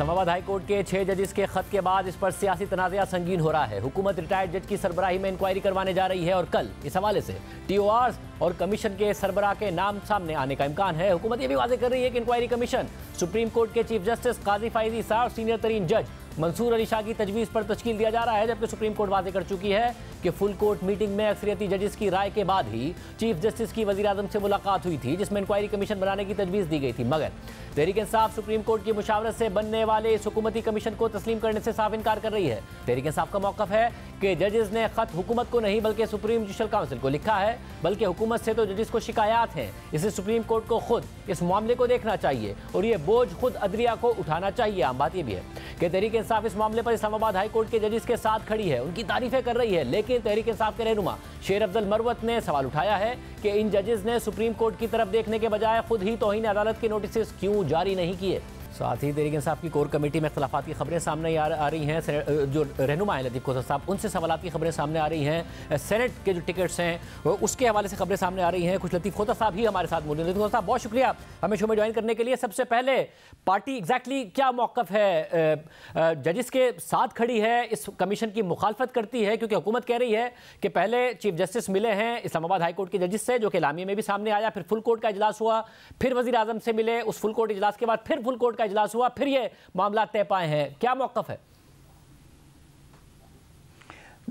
اسلام آباد high court کے 6 ججز کے خط کے بعد اس پر سیاسی تنازعہ سنگین ہو رہا ہے۔ حکومت ریٹائرڈ جج کی سربراہی میں انکوائری کروانے جا رہی ہے اور کل اس حوالے سے ٹی او آرز اور کمیشن کے سربراہ کے نام سامنے آنے کا امکان ہے۔ حکومت یہ بھی واضح کر رہی ہے کہ انکوائری کمیشن سپریم کورٹ کے چیف جسٹس قاضی فائزی صاحب اور سینئر ترین جج منصور علی شاہ کی تجویز پر تشکیل دیا جا رہا ہے، جبکہ سپریم کورٹ واضح کر چکی ہے کہ فل کورٹ میٹنگ میں اکثریتی ججز کی رائے کے بعد ہی چیف جسٹس کی وزیر اعظم سے ملاقات ہوئی تھی، جس میں انکوائری کمیشن بنانے کی تجویز دی گئی تھی، مگر تحریک انصاف سپریم کورٹ کی مشاورت سے بننے والے اس حکومتی کمیشن کو تسلیم کرنے سے صاف انکار کر رہی ہے۔ تحریک انصاف کا موقف ہے کہ ججز نے خط حکومت کو نہیں بلکہ سپریم جوڈیشل کونسل کو لکھا ہے، بلکہ حکومت سے تو ججز کو شکایات ہیں، اسے سپریم کورٹ کو خود اس معاملے کو دیکھنا چاہیے اور یہ بوجھ خود عدلیہ کو اٹھانا چاہیے۔ عام بات یہ بھی ہے کہ تحریک انصاف اس معاملے پر اسلام آباد ہائی کورٹ کے ججز کے ساتھ کھڑی ہے، ان کی تعریفیں کر رہی ہے، لیکن تحریک انصاف کے رہنما شیر افضل مروت نے سوال اٹھایا ہے کہ ان ججز نے سپریم کورٹ کی طرف دیکھنے کے بجائے خود ہی توہین عدالت کے نوٹسز کیوں جاری نہیں کیے۔ ساتھ ہی تحریک انصاف کی کور کمیٹی میں اختلافات کی خبریں سامنے آ رہی ہیں، جو رہنما ہیں لطیف کوثر صاحب ان سے سوالات کی خبریں سامنے آ رہی ہیں، سینٹ کے جو ٹکٹس ہیں اس کے حوالے سے خبریں سامنے آ رہی ہیں۔ کچھ لطیف کوثر صاحب ہی ہمارے ساتھ موجود ہیں۔ لطیف کوثر صاحب بہت شکریہ ہمیں شو میں جوائن کرنے کے لیے۔ سب سے پہلے پارٹی ایگزیکٹلی کیا موقف ہے؟ ججز کے ساتھ کھڑی ہے، اس کمیشن کی مخالفت کرتی ہے کیونکہ حکومت کہہ رہی ہے کہ پہلے چیف جسٹس ملے ہیں اسلام آباد ہائی کورٹ کے ججز سے، جو کہ اعلامیے میں بھی سامنے آیا، پھر فل کورٹ کا اجلاس ہوا، پھر وزیر اعظم سے ملے، اس فل کورٹ اجلاس کے بعد پھر فل کورٹ کا اجلاس ہوا، پھر یہ معاملات طے پائے ہیں، کیا موقف ہے؟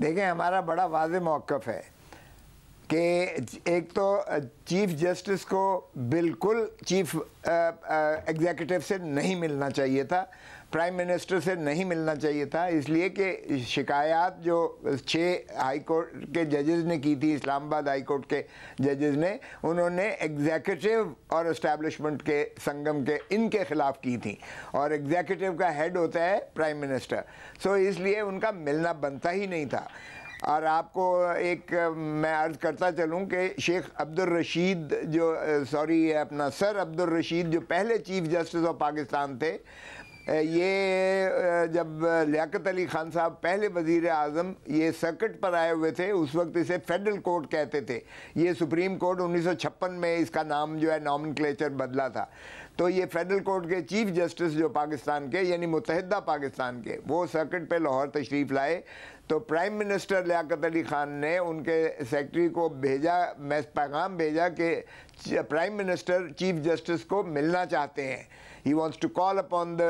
دیکھیں ہمارا بڑا واضح موقف ہے کہ ایک تو چیف جسٹس کو بالکل چیف ایگزیکٹو سے نہیں ملنا چاہیے تھا، پرائم منسٹر سے نہیں ملنا چاہیے تھا، اس لیے کہ شکایات جو 6 ہائی کورٹ کے ججز نے کی تھی، اسلام آباد ہائی کورٹ کے ججز نے، انہوں نے ایگزیکٹو اور اسٹیبلشمنٹ کے سنگم کے ان کے خلاف کی تھیں، اور ایگزیکٹو کا ہیڈ ہوتا ہے پرائم منسٹر، سو اس لیے ان کا ملنا بنتا ہی نہیں تھا۔ اور آپ کو ایک میں عرض کرتا چلوں کہ شیخ عبدالرشید سر عبدالرشید جو پہلے چیف جسٹس آف پاکستان تھے، یہ جب لیاقت علی خان صاحب پہلے وزیر اعظم یہ سرکٹ پر آئے ہوئے تھے، اس وقت اسے فیڈرل کورٹ کہتے تھے، یہ سپریم کورٹ 1956 میں اس کا نام جو ہے نومنکلیچر بدلا تھا، تو یہ فیڈرل کورٹ کے چیف جسٹس جو پاکستان کے یعنی متحدہ پاکستان کے، وہ سرکٹ پہ لاہور تشریف لائے، تو پرائم منسٹر لیاقت علی خان نے ان کے سیکرٹری کو پیغام بھیجا کہ پرائم منسٹر چیف جسٹس کو ملنا چاہتے ہیں، he wants to call upon the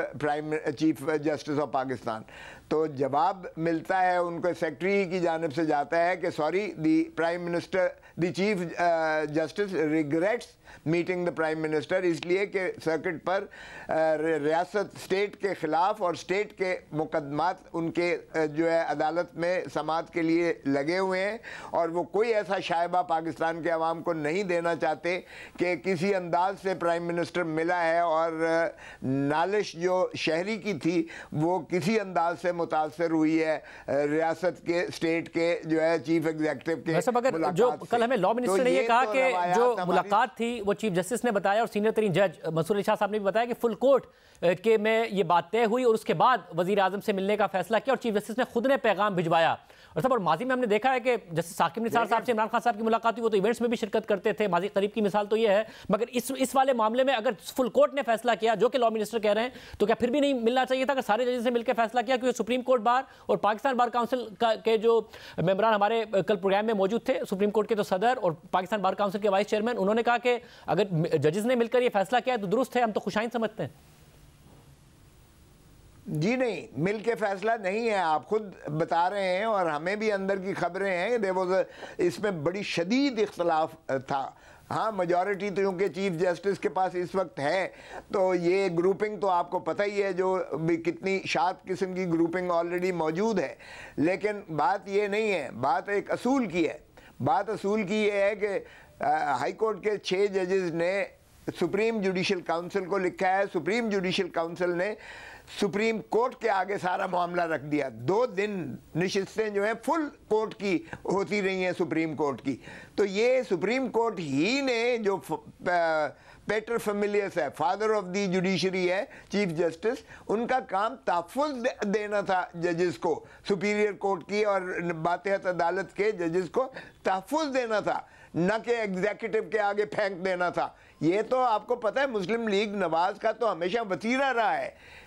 Chief Justice of Pakistan۔ تو جواب ملتا ہے ان کو سیکرٹری کی جانب سے جاتا ہے کہ sorry the chief justice regrets meeting the prime minister, اس لیے کہ سرکٹ پر ریاست اسٹیٹ کے خلاف اور اسٹیٹ کے مقدمات ان کے جو ہے عدالت میں سماعت کے لیے لگے ہوئے ہیں، اور وہ کوئی ایسا شائبہ پاکستان کے عوام کو نہیں دینا چاہتے کہ کسی انداز سے پرائم منسٹر ملا ہے اور نالش جو شہری کی تھی وہ کسی انداز سے متاثر ہوئی ہے ریاست کے اسٹیٹ کے جو ہے چیف ایگزیکٹو کے ملاقات۔ جو کل ہمیں لا منسٹر نے یہ کہا کہ جو ملاقات تھی وہ چیف جسٹس نے بتایا اور سینئر ترین جج منصور علی شاہ صاحب نے بھی بتایا کہ فل کورٹ کے میں یہ بات طے ہوئی اور اس کے بعد وزیر اعظم سے ملنے کا فیصلہ کیا، اور چیف جسٹس نے خود نے پیغام بھجوایا۔ اور ماضی میں ہم نے دیکھا ہے کہ جسٹس ثاقب نثار صاحب سے عمران خان صاحب کی ملاقات ہوئی، وہ تو ایونٹس میں بھی شرکت کرتے تھے، ماضی قریب کی مثال تو یہ ہے، مگر اس والے معاملے میں اگر فل کورٹ نے فیصلہ کیا جو کہ لا منسٹر کہہ رہے ہیں، تو کیا پھر بھی نہیں ملنا چاہیے تھا کہ سارے ججز نے مل کے فیصلہ کیا؟ کیونکہ سپریم کورٹ بار اور پاکستان بار کونسل کے جو ممبران ہمارے کل پروگرام میں موجود تھے، سپریم کورٹ کے تو صدر اور پاکستان بار کونسل کے وائس چیئرمین، انہوں نے کہا کہ اگر ججز نے مل کر یہ فیصلہ کیا ہے تو درست ہے، ہم تو خوشائن سمجھتے ہیں۔ جی نہیں، مل کے فیصلہ نہیں ہے، آپ خود بتا رہے ہیں اور ہمیں بھی اندر کی خبریں ہیں، اس میں بڑی شدید اختلاف تھا۔ ہاں میجورٹی تو کیونکہ چیف جسٹس کے پاس اس وقت ہے، تو یہ گروپنگ تو آپ کو پتہ ہی ہے جو بھی کتنی شاد قسم کی گروپنگ آلریڈی موجود ہے، لیکن بات یہ نہیں ہے، بات ایک اصول کی ہے۔ بات اصول کی یہ ہے کہ ہائی کورٹ کے 6 ججز نے سپریم جوڈیشل کونسل کو لکھا ہے، سپریم جوڈیشل کونسل نے سپریم کورٹ کے آگے سارا معاملہ رکھ دیا۔ 2 دن نشستیں جو ہیں فل کورٹ کی ہوتی رہی ہیں سپریم کورٹ کی، تو یہ سپریم کورٹ ہی نے جو پیٹر فیملیس ہے، فادر آف دی جوڈیشری ہے چیف جسٹس، ان کا کام تحفظ دینا تھا ججز کو، سپیریئر کورٹ کی اور باتحت عدالت کے ججز کو تحفظ دینا تھا، نہ کہ ایگزیکٹو کے آگے پھینک دینا تھا۔ یہ تو آپ کو پتہ ہے مسلم لیگ نواز کا تو ہمیشہ وتیرہ رہا ہے،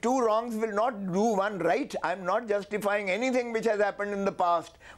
2 wrongs will not do 1 right. I'm not justifying anything which has happened in the past.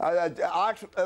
8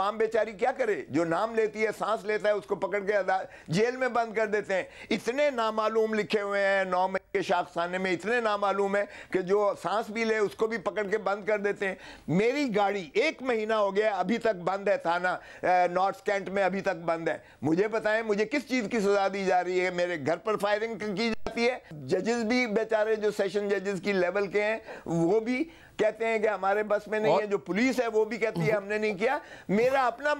عوام بیچاری کیا کرے؟ جو نام لیتی ہے، سانس لیتا ہے، اس کو پکڑ کے جیل میں بند کر دیتے ہیں. اتنے نامعلوم لکھے ہوئے ہیں 9 مئی کے شاخسانے میں، اتنے نامعلوم ہے کہ جو سانس بھی لے اس کو بھی پکڑ کے بند کر دیتے ہیں. میری گاڑی 1 مہینہ ہو گیا ابھی تک بند ہے، تھانہ نارتھ کینٹ میں ابھی تک بند ہے. مجھے بتائیں مجھے کس چیز کی سزا دی جا رہی ہے؟ میرے گھر پر فائرنگ کی جاتی ہے. ججز بھی بیچارے جو سیشن ججز کی لیول کے ہیں وہ بھی کہتے ہیں کہ ہمارے بس میں نہیں ہے. جو پولیس ہے وہ بھی کہتی ہے ہم نے نہیں کیا. میرا اپنا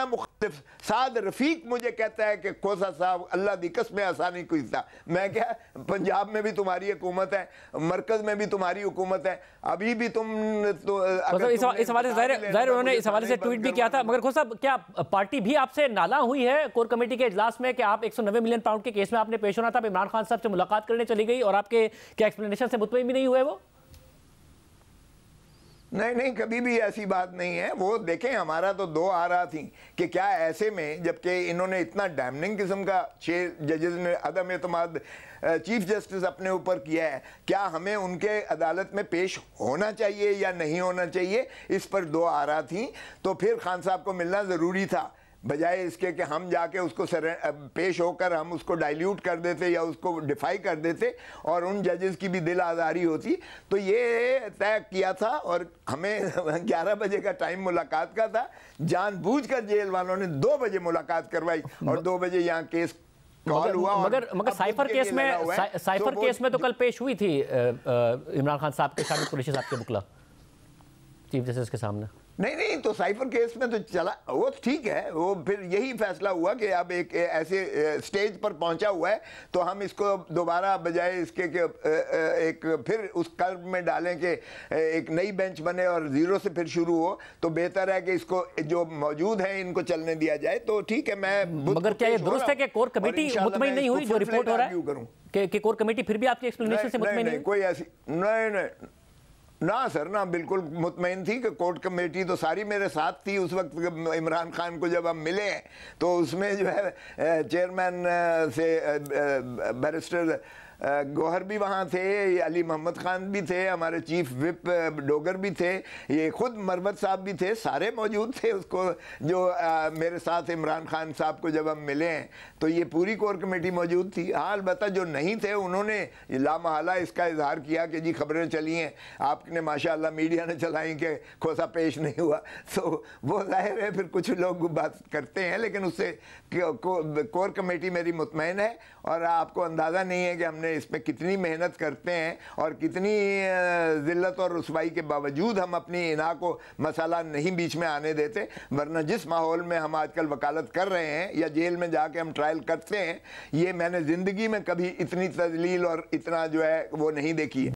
مخالف سعد رفیق مجھے کہتا ہے کہ کھوسا صاحب اللہ دی قسم آسانی کوئی تھا. میں کیا، پنجاب میں بھی تمہاری حکومت ہے، مرکز میں بھی تمہاری حکومت ہے، ابھی بھی تم اس حوالے سے ظاہر انہوں نے اس حوالے سے ٹویٹ بھی کیا تھا. مگر کھوسا صاحب کیا پارٹی بھی آپ سے نالاں ہوئی ہے کور کمیٹی کے اجلاس میں کہ آپ 190 ملین پاؤنڈ کے کیس میں آپ نے پیش ہونا تھا، عمران خان صاحب سے ملاقات کرنے چلی گئی اور آپ کے کیا ایکسپلینیشن سے مطمئن بھی نہیں ہوئے وہ؟ نہیں کبھی بھی ایسی بات نہیں ہے. وہ دیکھیں ہمارا تو 2 آ رہا تھی کہ کیا ایسے میں جبکہ انہوں نے اتنا ڈیمننگ قسم کا 6 ججز نے عدم اعتماد چیف جسٹس اپنے اوپر کیا ہے، کیا ہمیں ان کے عدالت میں پیش ہونا چاہیے یا نہیں ہونا چاہیے، اس پر 2 آ رہا تھی. تو پھر خان صاحب کو ملنا ضروری تھا، بجائے اس کے کہ ہم جا کے اس کو پیش ہو کر ہم اس کو ڈائلیوٹ کر دیتے یا اس کو ڈیفائی کر دیتے اور ان ججز کی بھی دل آزاری ہوتی. تو یہ طے کیا تھا اور ہمیں 11 بجے کا ٹائم ملاقات کا تھا. جان بوجھ کر جیل والوں نے 2 بجے ملاقات کروائی اور 2 بجے یہاں کیس کال ہوا. مگر سائفر کیس میں تو کل پیش ہوئی تھی عمران خان صاحب کے سابق قریشی صاحب کے بکلا چیف جسٹس کے سامنے. نہیں تو سائفر کیس میں تو چلا وہ ٹھیک ہے. وہ پھر یہی فیصلہ ہوا کہ اب ایک ایسے سٹیج پر پہنچا ہوا ہے تو ہم اس کو دوبارہ بجائے اس کے کہ ایک پھر اس قلب میں ڈالیں کہ ایک نئی بینچ بنے اور 0 سے پھر شروع ہو، تو بہتر ہے کہ اس کو جو موجود ہیں ان کو چلنے دیا جائے. تو ٹھیک ہے. میں مگر کیا یہ درست ہے کہ کور کمیٹی مطمئن نہیں ہوئی جو رپورٹ ہو رہا ہے کہ کور کمیٹی پھر بھی آپ کی ایکسپلینیشن سے مطمئن نہیں؟ کوئی ایسی نہیں نہ سر، نہ بالکل مطمئن تھی کہ کورٹ کمیٹی تو ساری میرے ساتھ تھی اس وقت. عمران خان کو جب ہم ملے ہیں تو اس میں جو ہے چیئرمین سے بیرسٹر گوہر بھی وہاں تھے، علی محمد خان بھی تھے، ہمارے چیف وپ ڈوگر بھی تھے، یہ خود مربت صاحب بھی تھے، سارے موجود تھے. اس کو جو میرے ساتھ عمران خان صاحب کو جب ہم ملے ہیں تو یہ پوری کور کمیٹی موجود تھی. ہاں البتہ جو نہیں تھے انہوں نے لامحالہ اس کا اظہار کیا کہ جی خبریں چلی ہیں آپ نے، ماشاءاللہ میڈیا نے چلائیں کہ کھوسا پیش نہیں ہوا. تو وہ ظاہر ہے پھر کچھ لوگ بات کرتے ہیں، لیکن اس سے کور کمیٹی میری مطمئن ہے. اور آپ کو اندازہ نہیں ہے کہ ہم نے اس پہ کتنی محنت کرتے ہیں اور کتنی ذلت اور رسوائی کے باوجود ہم اپنی انا کو مسئلہ نہیں بیچ میں آنے دیتے. ورنہ جس ماحول میں ہم آج کل وکالت کر رہے ہیں یا جیل میں جا کے ہم ٹرائل کرتے ہیں، یہ میں نے زندگی میں کبھی اتنی تذلیل اور اتنا جو ہے وہ نہیں دیکھی ہے.